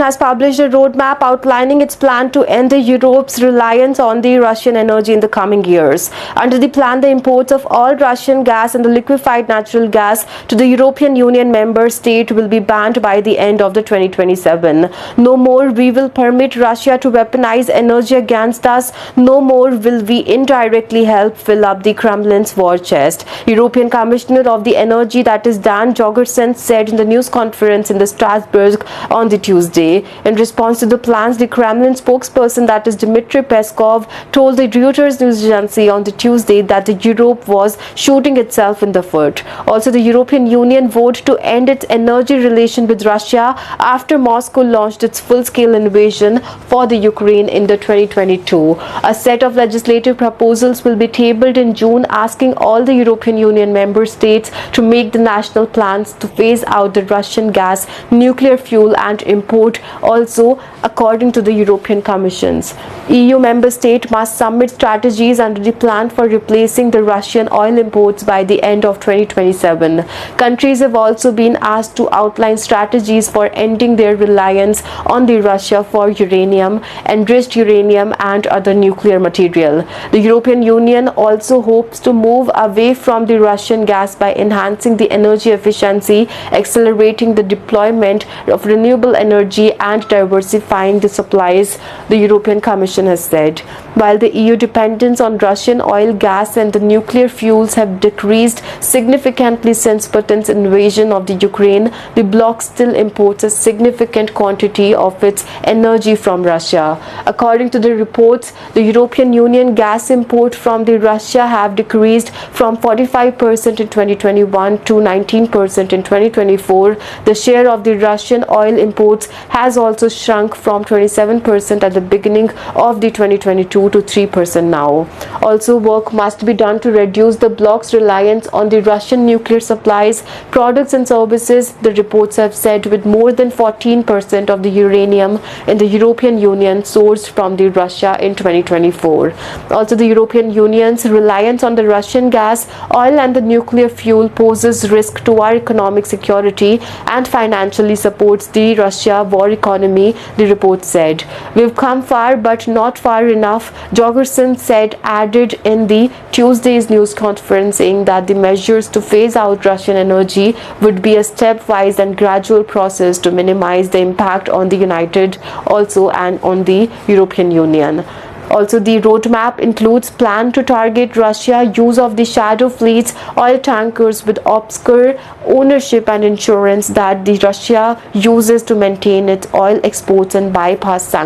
has published a roadmap outlining its plan to end Europe's reliance on the Russian energy in the coming years. Under the plan, the imports of all Russian gas and the liquefied natural gas to the European Union member state will be banned by the end of the 2027. No more we will permit Russia to weaponize energy against us. No more will we indirectly help fill up the Kremlin's war chest. European Commissioner of the Energy, that is Dan Jorgensen, said in the news conference in the Strasbourg on the Tuesday. In response to the plans, the Kremlin spokesperson, that is Dmitry Peskov, told the Reuters news agency on the Tuesday that Europe was shooting itself in the foot. Also, the European Union voted to end its energy relation with Russia after Moscow launched its full-scale invasion for the Ukraine in the 2022. A set of legislative proposals will be tabled in June, asking all the European Union member states to make the national plans to phase out the Russian gas, nuclear fuel and import. Also, according to the European Commission's EU member state must submit strategies under the plan for replacing the Russian oil imports by the end of 2027. Countries have also been asked to outline strategies for ending their reliance on the Russia for uranium, enriched uranium and other nuclear material. The European Union also hopes to move away from the Russian gas by enhancing the energy efficiency, accelerating the deployment of renewable energy and diversifying the supplies, the European Commission has said. While the EU dependence on Russian oil, gas and the nuclear fuels have decreased significantly since Putin's invasion of the Ukraine, the bloc still imports a significant quantity of its energy from Russia. According to the reports, the European Union gas import from the Russia have decreased from 45% in 2021 to 19% in 2024. The share of the Russian oil imports has also shrunk from 27% at the beginning of the 2022 to 3% now. Also, work must be done to reduce the bloc's reliance on the Russian nuclear supplies, products and services, the reports have said, with more than 14% of the uranium in the European Union sourced from the Russia in 2024. Also, the European Union's reliance on the Russian gas, oil and the nuclear fuel poses risk to our economic security and financially supports the Russia war economy, the report said. We've come far but not far enough, Jorgensen said, added in the Tuesday's news conference, saying that the measures to phase out Russian energy would be a stepwise and gradual process to minimize the impact on the United also and on the European Union. Also, the roadmap includes plan to target Russia use of the shadow fleets, oil tankers with obscure ownership and insurance that the Russia uses to maintain its oil exports and bypass sanctions.